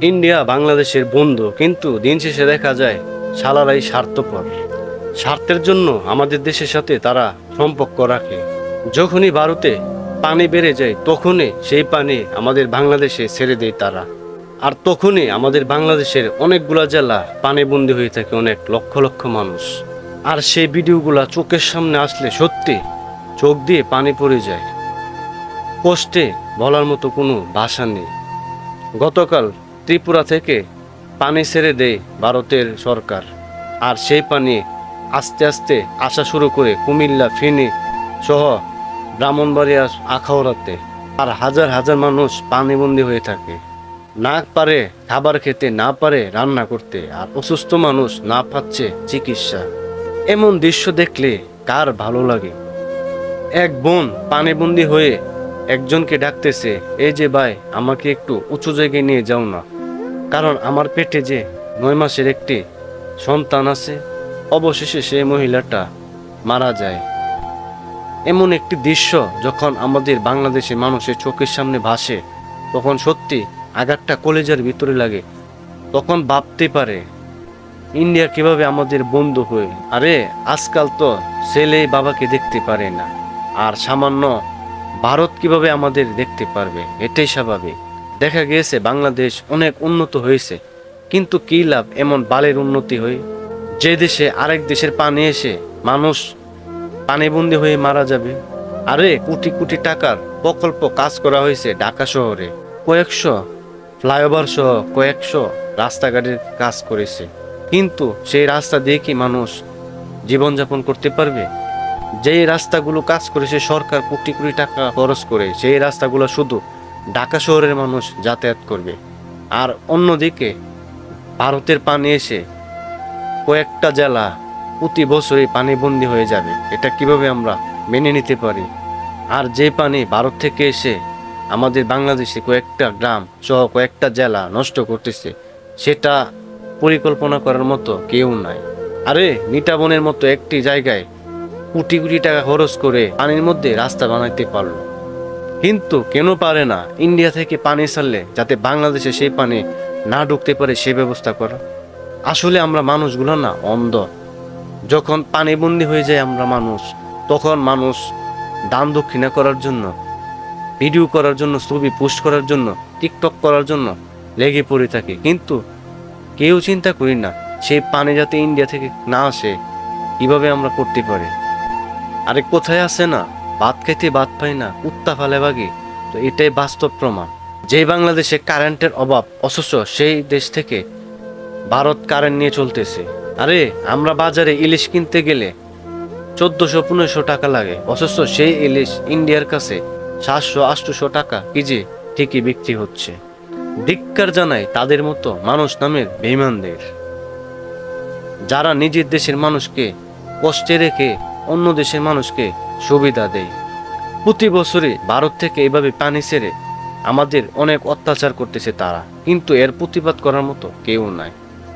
India বাংলাদেশের বন্ধু, কিন্তু দিন শেষে দেখা যায় শালারাই স্বার্থপর। স্বার্থের জন্য আমাদের দেশের সাথে তারা সম্পর্ক রাখে। যখনই ভারতে পানি বেড়ে যায় তখনই সেই পানি আমাদের বাংলাদেশে ছেড়ে দেয় তারা। আর তখনই আমাদের বাংলাদেশের অনেকগুলা জেলা পানিবন্দী হয়ে থাকে, অনেক লক্ষ লক্ষ মানুষ। আর সেই ভিডিওগুলা চোখের সামনে আসলে সত্যি চোখ দিয়ে পানি পড়ে যায়। কষ্টে বলার মতো কোনো ভাষা নেই। গতকাল ত্রিপুরা থেকে পানি ছেড়ে দেয় ভারতের সরকার, আর সেই পানি আস্তে আস্তে আসা শুরু করে কুমিল্লা, ফেনী সহ ব্রাহ্মণবাড়িয়া, আখাউড়াতে। আর হাজার হাজার মানুষ পানিবন্দী হয়ে থাকে, না পারে খাবার খেতে, না পারে রান্না করতে, আর অসুস্থ মানুষ না পাচ্ছে চিকিৎসা। এমন দৃশ্য দেখলে কার ভালো লাগে? এক বোন পানিবন্দী হয়ে একজনকে ডাকতেছে, এই যে ভাই, আমাকে একটু উঁচু জায়গায় নিয়ে যাও না, কারণ আমার পেটে যে 9 মাসের একটি সন্তান আছে। অবশেষে সেই মহিলাটা মারা যায়। এমন একটি দৃশ্য যখন আমাদের বাংলাদেশের মানুষের চোখের সামনে ভাসে, তখন সত্যি আঘাতটা কলেজার ভিতরে লাগে। তখন ভাবতে পারে ইন্ডিয়া কিভাবে আমাদের বন্ধু হয়ে। আরে আজকাল তো ছেলে বাবাকে দেখতে পারে না, আর সামান্য ভারত কিভাবে আমাদের দেখতে পারবে? এটাই স্বাভাবিক। দেখা গিয়েছে বাংলাদেশ অনেক উন্নত হয়েছে, কিন্তু কী লাভ এমন বালের উন্নতি হয়ে, যে দেশে আরেক দেশের পানি এসে মানুষ পানিবন্দী হয়ে মারা যাবে। আরে কোটি কোটি টাকার প্রকল্প কাজ করা হয়েছে ঢাকা শহরে, কয়েকশো ফ্লাইওভার সহ কয়েকশো রাস্তাঘাটের কাজ করেছে, কিন্তু সেই রাস্তা দিয়ে কি মানুষ জীবনযাপন করতে পারবে? যেই রাস্তাগুলো কাজ করেছে সরকার কোটি কোটি টাকা খরচ করে, সেই রাস্তাগুলো শুধু ঢাকা শহরের মানুষ যাতায়াত করবে। আর অন্যদিকে ভারতের পানি এসে কয়েকটা জেলা প্রতি বছরই পানিবন্দী হয়ে যাবে। এটা কিভাবে আমরা মেনে নিতে পারি? আর যে পানি ভারত থেকে এসে আমাদের বাংলাদেশে কয়েকটা গ্রাম সহ কয়েকটা জেলা নষ্ট করতেছে, সেটা পরিকল্পনা করার মতো কেউ নাই। আরে নিটাবনের মতো একটি জায়গায় কোটি কোটি টাকা খরচ করে পানির মধ্যে রাস্তা বানাইতে পারলো, কিন্তু কেন পারে না ইন্ডিয়া থেকে পানি ছাড়লে যাতে বাংলাদেশে সেই পানি না ঢুকতে পারে সে ব্যবস্থা করা? আসলে আমরা মানুষগুলো না অন্ধ। যখন পানিবন্দী হয়ে যায় আমরা মানুষ, তখন মানুষ দান দক্ষিণা করার জন্য, ভিডিও করার জন্য, ছবি পোস্ট করার জন্য, টিকটক করার জন্য লেগে পড়ে থাকে, কিন্তু কেউ চিন্তা করি না সেই পানি যাতে ইন্ডিয়া থেকে না আসে কিভাবে আমরা করতে পারি। আরে কোথায় আছে না, ভাত খাইতে ভাত পাই না, কুত্তা ফালে বাগে। তো এটাই বাস্তব প্রমাণ। যে বাংলাদেশে কারেন্টের অভাব, অথচ সেই দেশ থেকে ভারত কারেন্ট নিয়ে চলতেছে। আরে আমরা বাজারে ইলিশ কিনতে গেলে 1400-1500 টাকা লাগে, অথচ সেই ইলিশ ইন্ডিয়ার কাছে 700-800 টাকা কেজি ঠিকই বিক্রি হচ্ছে। ধিক্কার জানাই তাদের মতো মানুষ নামের বেঈমানদের, যারা নিজের দেশের মানুষকে কষ্টে রেখে অন্য দেশের মানুষকে সুবিধা দেয়। প্রতি বছরে ভারত থেকে এভাবে পানি ছেড়ে আমাদের অনেক অত্যাচার করতেছে তারা, কিন্তু এর প্রতিবাদ করার মতো কেউ নাই।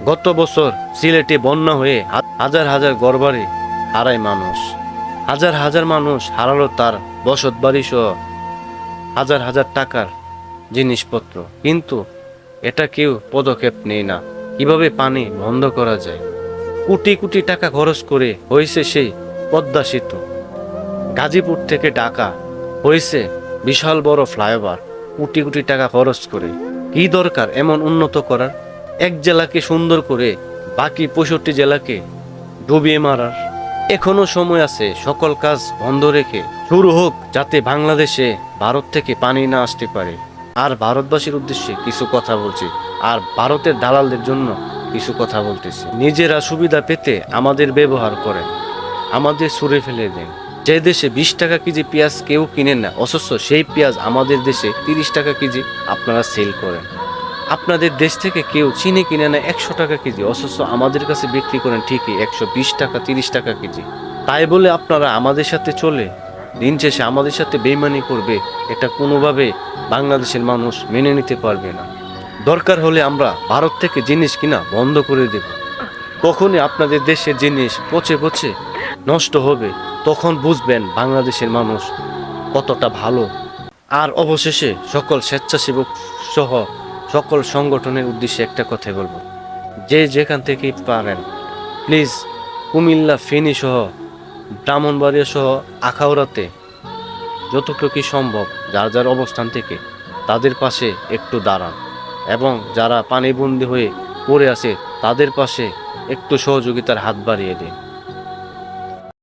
গত বছর সিলেটে বন্যা হয়ে হাজার হাজার ঘরবাড়ি হারায় মানুষ, হাজার হাজার মানুষ হারালো তার বসত বাড়ি সহ হাজার হাজার টাকার জিনিসপত্র, কিন্তু এটা কেউ পদক্ষেপ নেয় না কিভাবে পানি বন্ধ করা যায়। কোটি কোটি টাকা খরচ করে হয়েছে সেই পদ্মা সেতু, গাজীপুর থেকে ঢাকা হয়েছে বিশাল বড় ফ্লাইওভার, কোটি কোটি টাকা খরচ করে। কি দরকার এমন উন্নত করার? এক জেলাকে সুন্দর করে বাকি 65 জেলাকে ডুবিয়ে মারার। এখনো সময় আছে, সকল কাজ বন্ধ রেখে শুরু হোক, যাতে বাংলাদেশে ভারত থেকে পানি না আসতে পারে। আর ভারতবাসীর উদ্দেশ্যে কিছু কথা বলছি, আর ভারতের দালালদের জন্য কিছু কথা বলতেছি। নিজেরা সুবিধা পেতে আমাদের ব্যবহার করেন, আমাদের ছুঁড়ে ফেলে দেন। যে দেশে 20 টাকা কেজি পেঁয়াজ কেউ কিনে না, অথচ সেই পেঁয়াজ আমাদের দেশে 30 টাকা কেজি আপনারা সেল করেন। আপনাদের দেশ থেকে কেউ চিনি কিনে না 100 টাকা কেজি, অথচ আমাদের কাছে বিক্রি করেন ঠিকই 120 টাকা 30 টাকা কেজি। তাই বলে আপনারা আমাদের সাথে চলে দিন শেষে আমাদের সাথে বেইমানি করবে, এটা কোনোভাবে বাংলাদেশের মানুষ মেনে নিতে পারবে না। দরকার হলে আমরা ভারত থেকে জিনিস কিনা বন্ধ করে দেব। তখনই আপনাদের দেশের জিনিস পচে পচে নষ্ট হবে, তখন বুঝবেন বাংলাদেশের মানুষ কতটা ভালো। আর অবশেষে সকল স্বেচ্ছাসেবক সহ সকল সংগঠনের উদ্দেশ্যে একটা কথাই বলবো, যে যেখান থেকেই পারেন প্লিজ কুমিল্লা ফেনী সহ ব্রাহ্মণবাড়িয়া সহ আখাউড়াতে যতটুকু সম্ভব যার যার অবস্থান থেকে তাদের পাশে একটু দাঁড়ান, এবং যারা পানিবন্দী হয়ে পড়ে আছে তাদের পাশে একটু সহযোগিতার হাত বাড়িয়ে দিন।